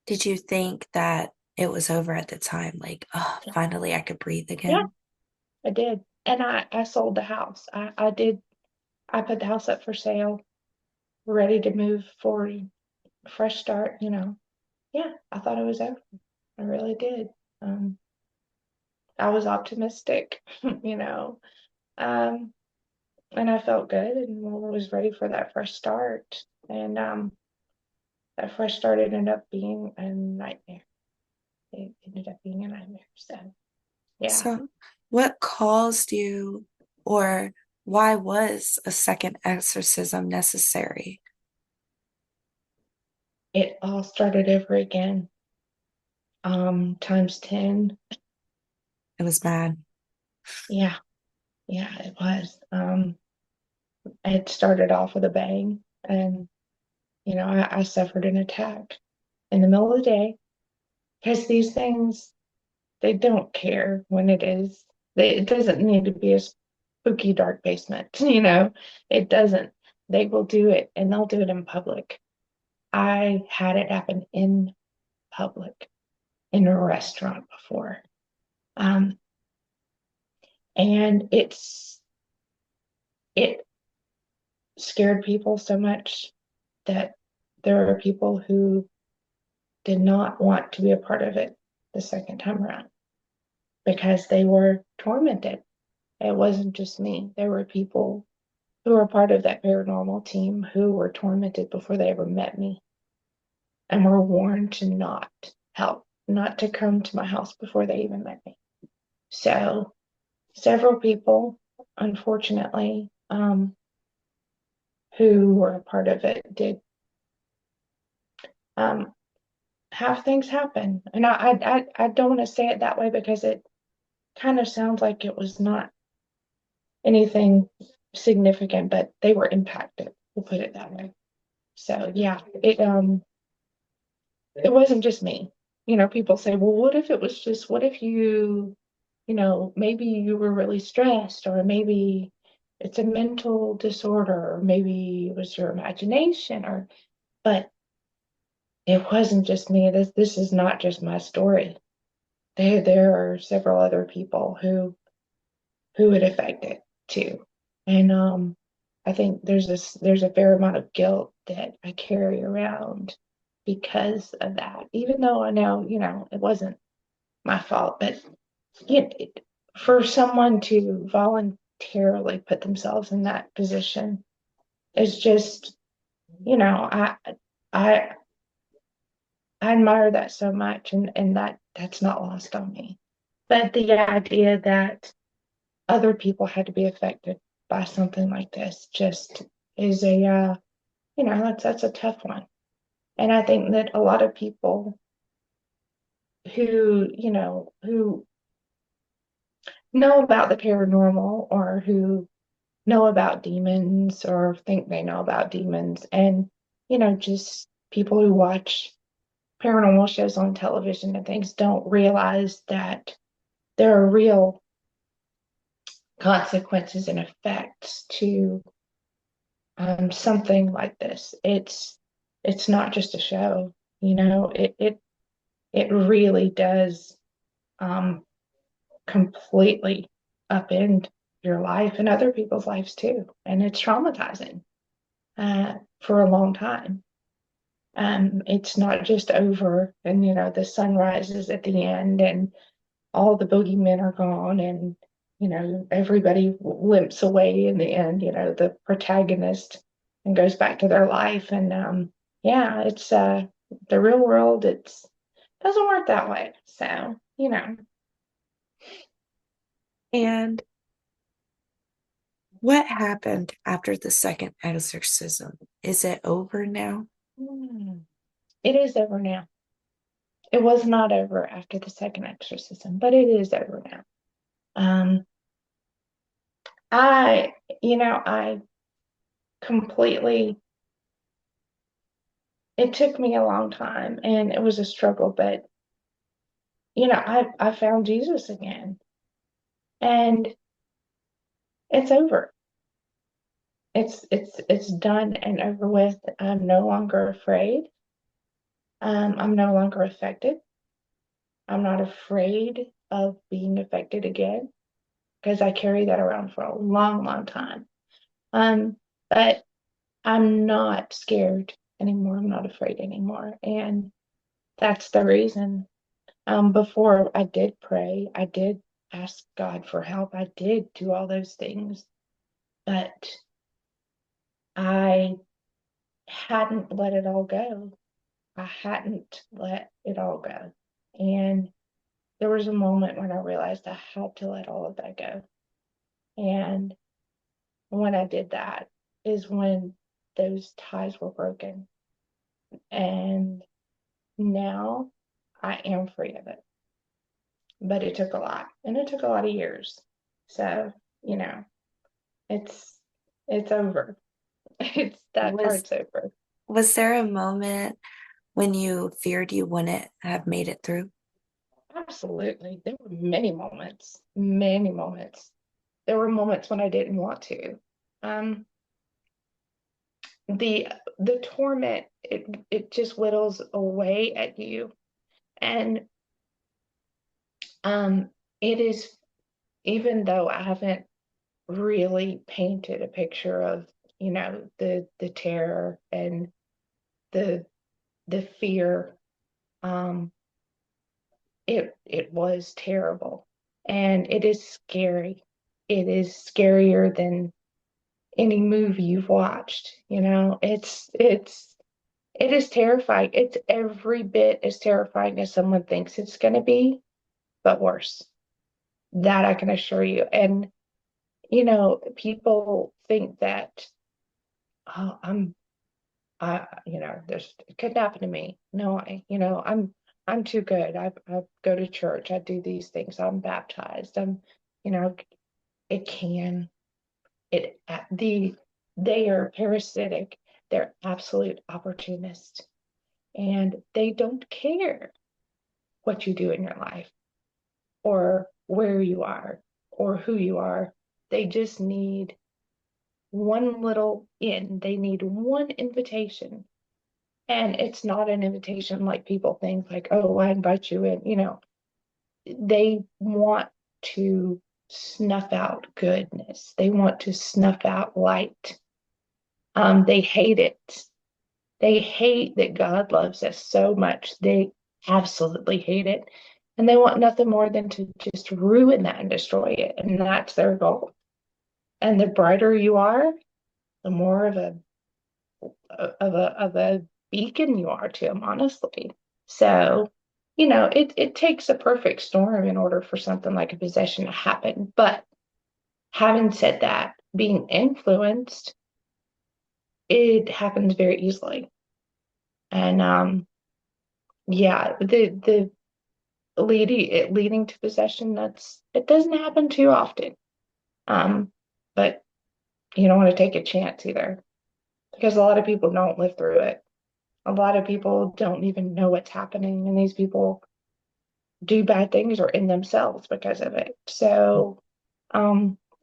Did you think that it was over at the time? Like, oh, finally I could breathe yeah, again? I did. And I sold the house. I did. I put the house up for sale, ready to move forward, fresh start. Yeah, I thought it was over. I really did. Um, I was optimistic, you know, um, and I felt good and was ready for that fresh start. And that fresh start ended up being a nightmare. It ended up being a nightmare. So yeah, So, what caused you, or why was a second exorcism necessary? it all started over again, times 10. It was bad. Yeah, yeah, it was. It started off with a bang, and I suffered an attack in the middle of the day because these things, they don't care when it is. It doesn't need to be a spooky dark basement, it doesn't. They will do it, and they'll do it in public. I had it happen in public in a restaurant before. Um, and it scared people so much that there are people who did not want to be a part of it the second time around because they were tormented. It wasn't just me. There were people who were part of that paranormal team who were tormented before they ever met me and were warned to not help, not to come to my house before they even met me. So several people, unfortunately, who were a part of it did um, have things happen. And I don't want to say it that way because it kind of sounds like it was not anything significant, but they were impacted. We'll put it that way. So yeah, it wasn't just me. People say, well, what if maybe you were really stressed, or maybe it's a mental disorder, or maybe it was your imagination, but it wasn't just me. This is not just my story. There are several other people who it affected too. And I think there's a fair amount of guilt that I carry around because of that. Even though I know, it wasn't my fault, but you know, for someone to voluntarily put themselves in that position is just, you know, I I admire that so much, and that's not lost on me. But the idea that other people had to be affected by something like this just is that's a tough one. And I think that a lot of people who know about the paranormal, or who know about demons or think they know about demons, and just people who watch paranormal shows on television and things, don't realize that there are real consequences and effects to something like this. It's not just a show, it really does um, completely upend your life and other people's lives too, and it's traumatizing for a long time. It's not just over, and the sun rises at the end, and all the boogeymen are gone, and everybody limps away in the end, the protagonist, and goes back to their life. And yeah, it's the real world, it's doesn't work that way. So And what happened after the second exorcism? Is it over now? hmm, it is over now. It was not over after the second exorcism, but it is over now. um I I completely, it took me a long time, and it was a struggle, but I found Jesus again, and it's over. It's done and over with. I'm no longer afraid. I'm no longer affected. I'm not afraid of being affected again, because I carry that around for a long, long time. But I'm not scared anymore. I'm not afraid anymore, and that's the reason. Before, I did pray. I did ask God for help. I did do all those things, but I hadn't let it all go. I hadn't let it all go. And there was a moment when I realized I had to let all of that go. And when I did that is when those ties were broken. And now I am free of it. But it took a lot, and it took a lot of years. So, you know, it's it's over. It's that Was part's over. was there a moment when you feared you wouldn't have made it through? Absolutely. There were many moments, many moments. There were moments when I didn't want to. Um, the the torment, it just whittles away at you. And it is, even though I haven't really painted a picture of, the terror and the the fear, um, it was terrible, and it is scary. It is scarier than any movie you've watched. It is terrifying. It's every bit as terrifying as someone thinks it's going to be, but worse. That I can assure you. And people think that, oh, this, it could happen to me. No, I'm too good. I go to church. I do these things. I'm baptized. You know, it can. It they are parasitic. They're absolute opportunists, and they don't care what you do in your life, or where you are, or who you are. They just need one little in. They need one invitation. And it's not an invitation like people think, like, oh, I invite you in. They want to snuff out goodness. They want to snuff out light. They hate it. They hate that God loves us so much. They absolutely hate it. And they want nothing more than to just ruin that and destroy it. And that's their goal. And the brighter you are, the more of a beacon you are to them, honestly. So, it takes a perfect storm in order for something like a possession to happen. But having said that, being influenced, it happens very easily. And yeah, the leading to possession, it doesn't happen too often. Um, but you don't want to take a chance either, because a lot of people don't live through it. A lot of people don't even know what's happening, and these people do bad things or in themselves because of it. So,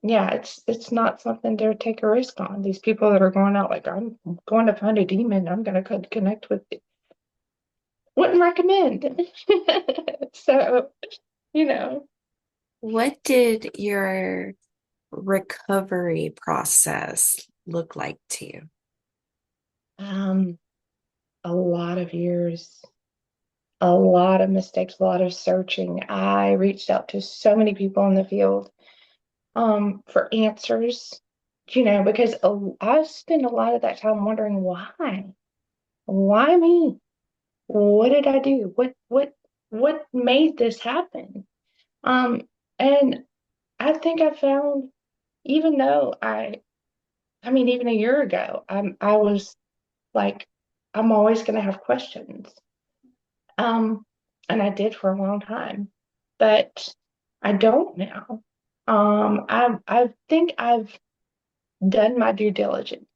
yeah, it's not something to take a risk on. These people that are going out like, I'm going to find a demon, I'm going to connect with it. Wouldn't recommend. So, you know, What did your recovery process look like to you? um, a lot of years, a lot of mistakes, a lot of searching. I reached out to so many people in the field for answers, because I spent a lot of that time wondering why me? What did I do? What made this happen? Um, and I think I found, even though I mean, even a year ago, I was like, I'm always going to have questions. Um, and I did for a long time, but I don't now. I think I've done my due diligence,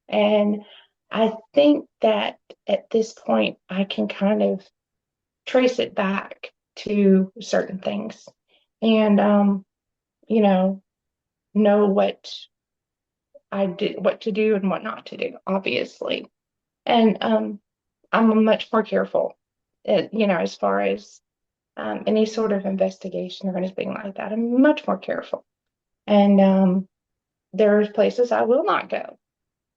and I think that at this point I can kind of trace it back to certain things, and you know I did, what to do and what not to do, obviously, and I'm much more careful, as far as any sort of investigation or anything like that. I'm much more careful. And there's places I will not go.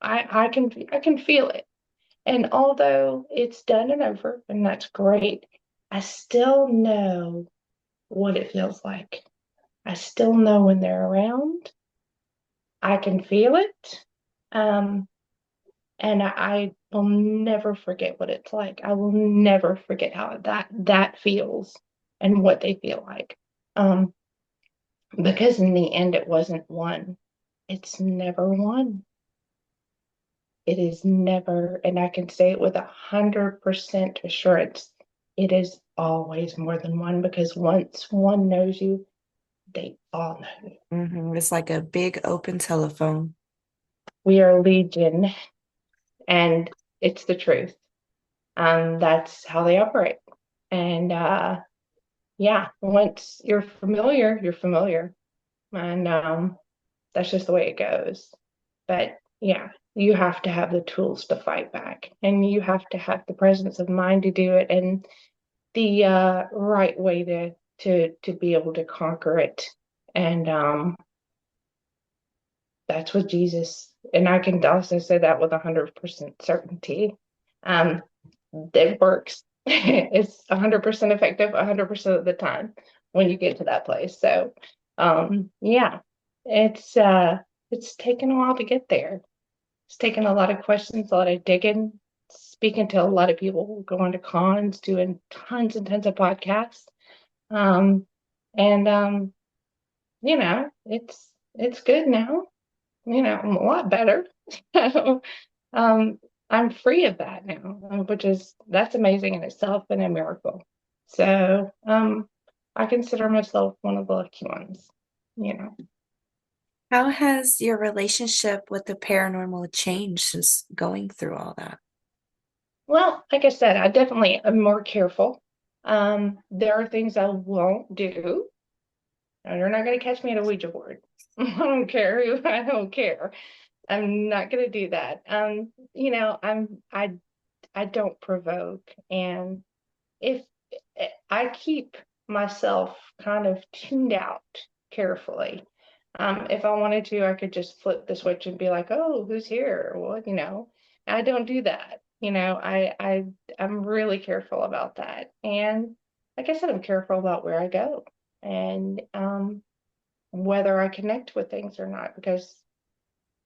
I can feel it. And although it's done and over, and that's great, I still know what it feels like. I still know when they're around. I can feel it. Um, and I will never forget what it's like. I will never forget how that feels and what they feel like. Um, because in the end, it wasn't one. It's never one. It is never, and I can say it with 100% assurance, it is always more than one, because once one knows you, they all know you. It's like a big open telephone. We are legion, and it's the truth. That's how they operate. And yeah, once you're familiar, you're familiar. And that's just the way it goes. But yeah, you have to have the tools to fight back, and you have to have the presence of mind to do it, and the right way to be able to conquer it. And that's what Jesus, and I can also say that with 100% certainty. Um, it works. It's 100% effective 100% of the time when you get to that place. So, yeah, it's taken a while to get there. It's taken a lot of questions, a lot of digging, speaking to a lot of people, going to cons, doing tons and tons of podcasts. Um, and it's good now. I'm a lot better. So, um, I'm free of that now, that's amazing in itself and a miracle. So, I consider myself one of the lucky ones, you know. How has your relationship with the paranormal changed since going through all that? Well, like I said, I definitely am more careful. There are things I won't do. Now, you're not going to catch me at a Ouija board. I don't care. I'm not going to do that. I don't provoke, and if I keep myself kind of tuned out carefully, If I wanted to, I could just flip the switch and be like, "Oh, who's here?" Well, I don't do that. I'm really careful about that. And like I said, I'm careful about where I go and whether I connect with things or not, because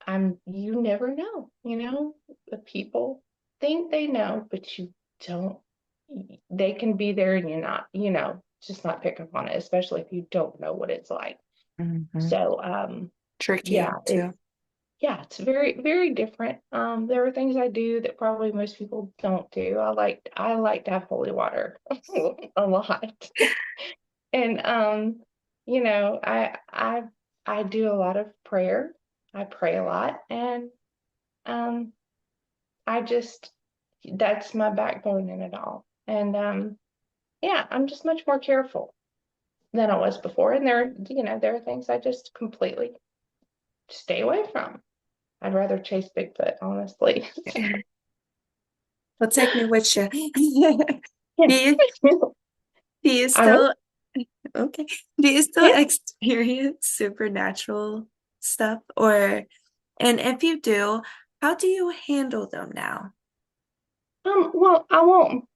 you never know, the people think they know, but you don't. They can be there and you're not, just not pick up on it, especially if you don't know what it's like. Hmm. So, yeah, Tricky it's too. it's very, very different. There are things I do that probably most people don't do. I like to have holy water a lot. And I do a lot of prayer. I pray a lot, and um I just that's my backbone in it all. And yeah, I'm just much more careful than I was before. And there are things I just completely stay away from. I'd rather chase Bigfoot, honestly. Well, take me with you. Yeah. Do you do you I will. still okay? Do you still Yeah. experience supernatural stuff, or and if you do, how do you handle them now? Well, I won't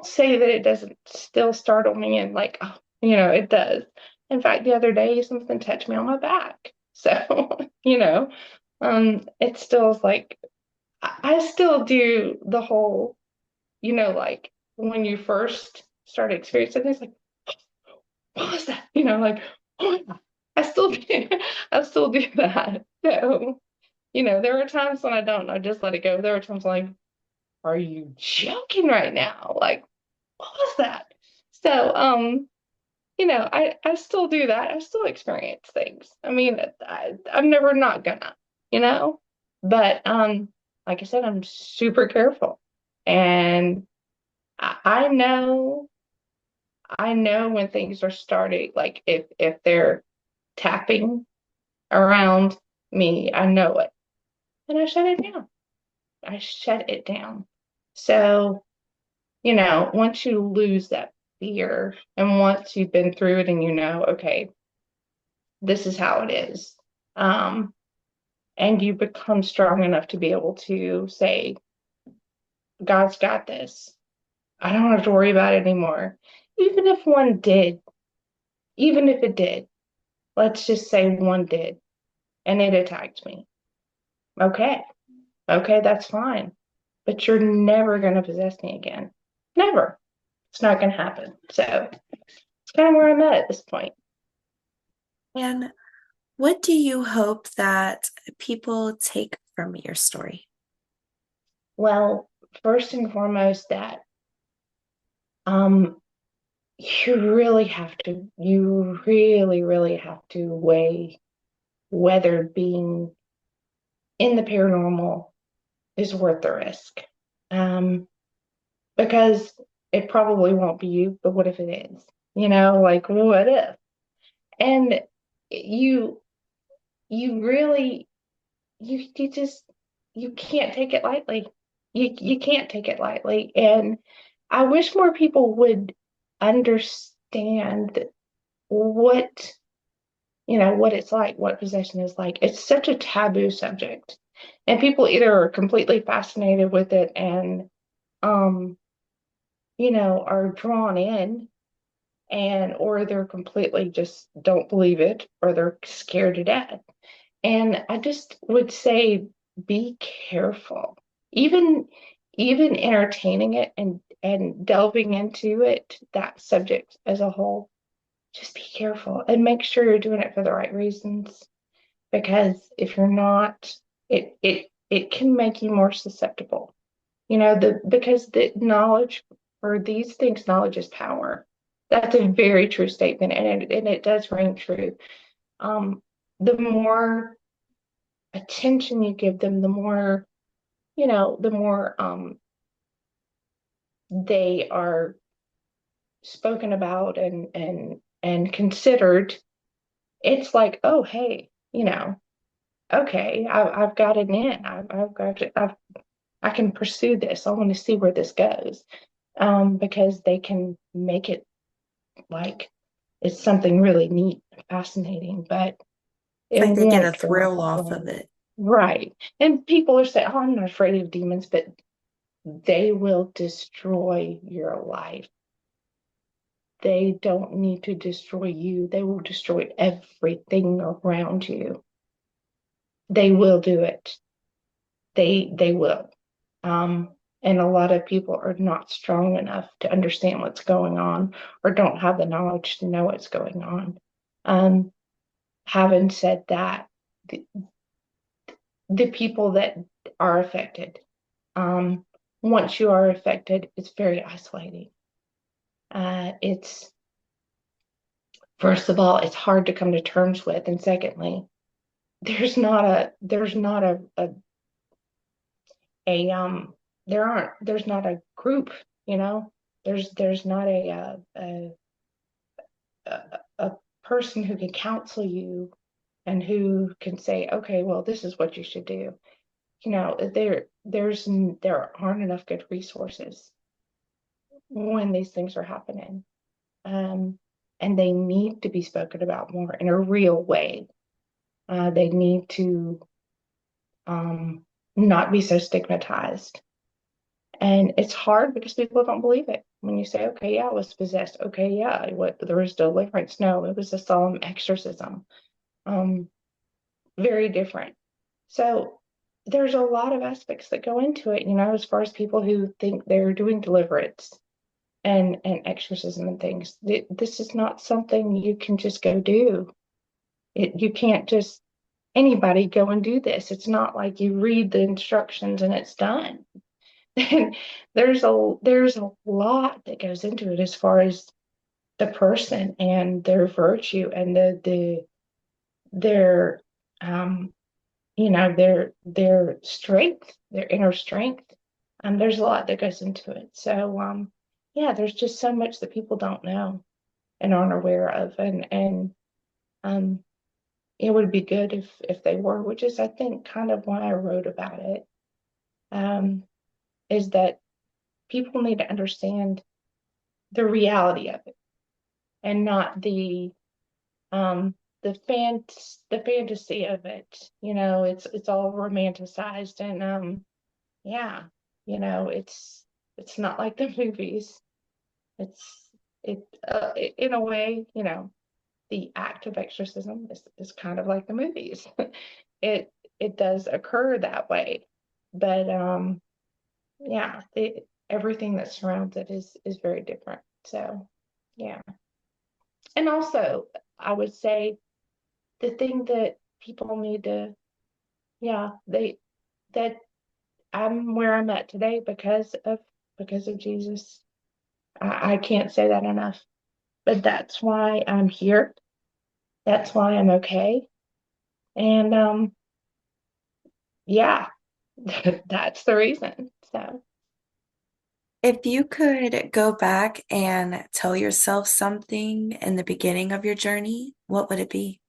say that it doesn't still startle me and like, oh, it does. In fact, the other day something touched me on my back. So, it still is like I still do the whole, like when you first start experiencing things like, what was that? Like, oh my God. I still do, I still do that. So, there are times when I don't, I just let it go. There are times like, are you joking right now? Like, what was that? So, I still do that. I still experience things. I mean, I'm never not gonna, you know, but, like I said, I'm super careful. And I know when things are starting, like if they're tapping around me, I know it. And I shut it down. I shut it down. So, once you lose that fear and once you've been through it and okay, this is how it is. Um, and you become strong enough to be able to say, God's got this. I don't have to worry about it anymore. Even if one did, even if it did, let's just say one did and it attacked me. Okay. Okay, that's fine. But you're never going to possess me again. Never. It's not going to happen. So it's kind of where I'm at this point. And what do you hope that people take from your story? Well, first and foremost, that um, you really, really have to weigh whether being in the paranormal is worth the risk. Um, because it probably won't be you, but what if it is? Like what if? And you, you really, you just, you can't take it lightly. You can't take it lightly. And I wish more people would understand what what it's like, what possession is like. It's such a taboo subject, and people either are completely fascinated with it and um are drawn in, and or they're completely just don't believe it, or they're scared to death. And I just would say, be careful. Even even entertaining it and delving into it, that subject as a whole, just be careful and make sure you're doing it for the right reasons. Because if you're not, it can make you more susceptible. Because the knowledge for these things, knowledge is power. That's a very true statement, and it does ring true. Um, the more attention you give them, the more they are spoken about and considered. It's like, oh, hey, okay, I've got it in. I've got it. I can pursue this. I want to see where this goes. Because they can make it like it's something really neat, fascinating. But It's like and they we get a won't go thrill that off of way. it. Right. And people are saying, oh, I'm not afraid of demons, but they will destroy your life. They don't need to destroy you. They will destroy everything around you. They will do it. They will. And a lot of people are not strong enough to understand what's going on or don't have the knowledge to know what's going on. Um, having said that, the, the people that are affected, um, once you are affected, it's very isolating. It's first of all, it's hard to come to terms with, and secondly, there's not there's not a group, you know, there's not a person who can counsel you and who can say, okay, well, this is what you should do. You know, there aren't enough good resources when these things are happening. Um, and they need to be spoken about more in a real way. They need to um, not be so stigmatized. And it's hard because people don't believe it. When you say, okay, yeah, I was possessed. Okay, yeah, what there was deliverance. No, it was a solemn exorcism. Um, very different. So there's a lot of aspects that go into it, you know, as far as people who think they're doing deliverance and exorcism and things. This is not something you can just go do. You can't just anybody go and do this. It's not like you read the instructions and it's done. And there's a lot that goes into it as far as the person and their virtue and their um their strength, their inner strength. There's a lot that goes into it. So yeah, there's just so much that people don't know and aren't aware of, and um it would be good if they were, which is I think kind of why I wrote about it. Um, is that people need to understand the reality of it and not um the fantasy of it. You know, it's all romanticized and yeah, you know, it's not like the movies. It's in a way, you know, the act of exorcism is kind of like the movies. it it does occur that way, but yeah, everything that surrounds it is very different. So yeah, and also I would say the thing that people need to, yeah, they that I'm where I'm at today because of Jesus. I can't say that enough, but that's why I'm here. That's why I'm okay. And yeah, that's the reason. So, If you could go back and tell yourself something in the beginning of your journey, what would it be?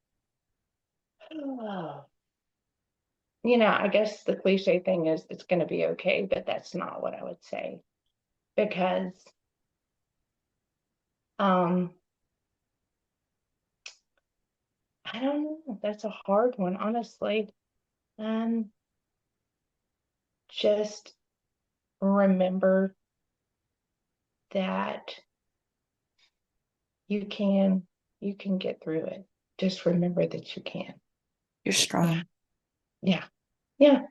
you know, I guess the cliche thing is it's going to be okay, but that's not what I would say because um I don't know. That's a hard one, honestly. Um, just remember that you can you can get through it. Just remember that you can. You're Yeah, strong. yeah, yeah.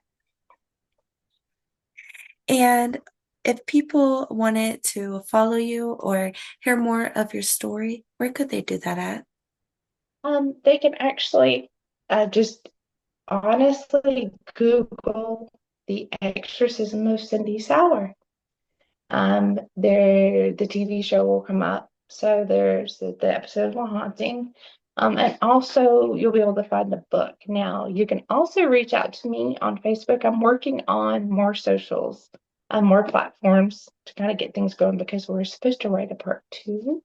And if people wanted to follow you or hear more of your story, where could they do that at? They can actually just honestly Google the exorcism of Cindy Sauer. There the TV show will come up. So there's the episode of Haunting. And also you'll be able to find the book. Now you can also reach out to me on Facebook. I'm working on more socials, more platforms to kind of get things going because we're supposed to write a part two.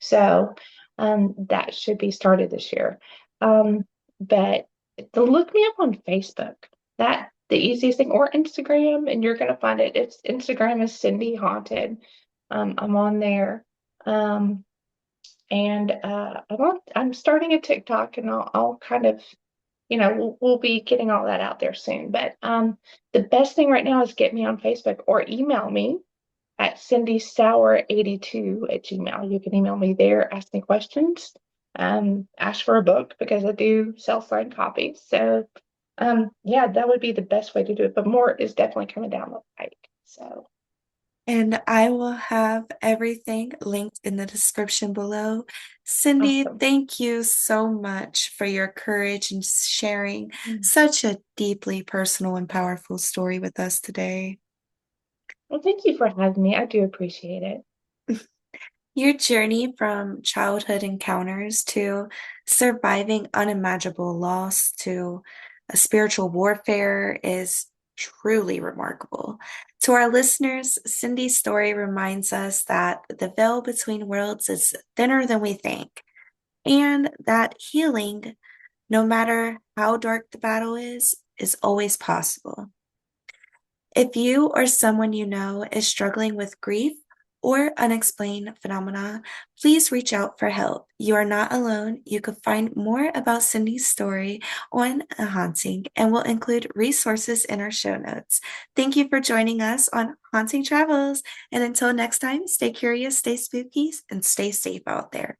So that should be started this year. But to look me up on Facebook, that the easiest thing, or Instagram, and you're gonna find it. It's Instagram is Cindy Haunted. I'm on there. And I'm starting a TikTok and I'll kind of we'll be getting all that out there soon. But the best thing right now is get me on Facebook or email me at cindysauer82@gmail. You can email me there, ask me questions, ask for a book because I do sell signed copies. So, yeah, that would be the best way to do it. But more is definitely coming down the pike. So And I will have everything linked in the description below. Cindy, awesome. thank you so much for your courage and sharing Mm. such a deeply personal and powerful story with us today. Well, thank you for having me. I do appreciate it. Your journey from childhood encounters to surviving unimaginable loss to a spiritual warfare is truly remarkable. To our listeners, Cindy's story reminds us that the veil between worlds is thinner than we think, and that healing, no matter how dark the battle is always possible. If you or someone you know is struggling with grief or unexplained phenomena, please reach out for help. You are not alone. You can find more about Cindy's story on A Haunting, and we'll include resources in our show notes. Thank you for joining us on Haunting Travels. And until next time, stay curious, stay spooky, and stay safe out there.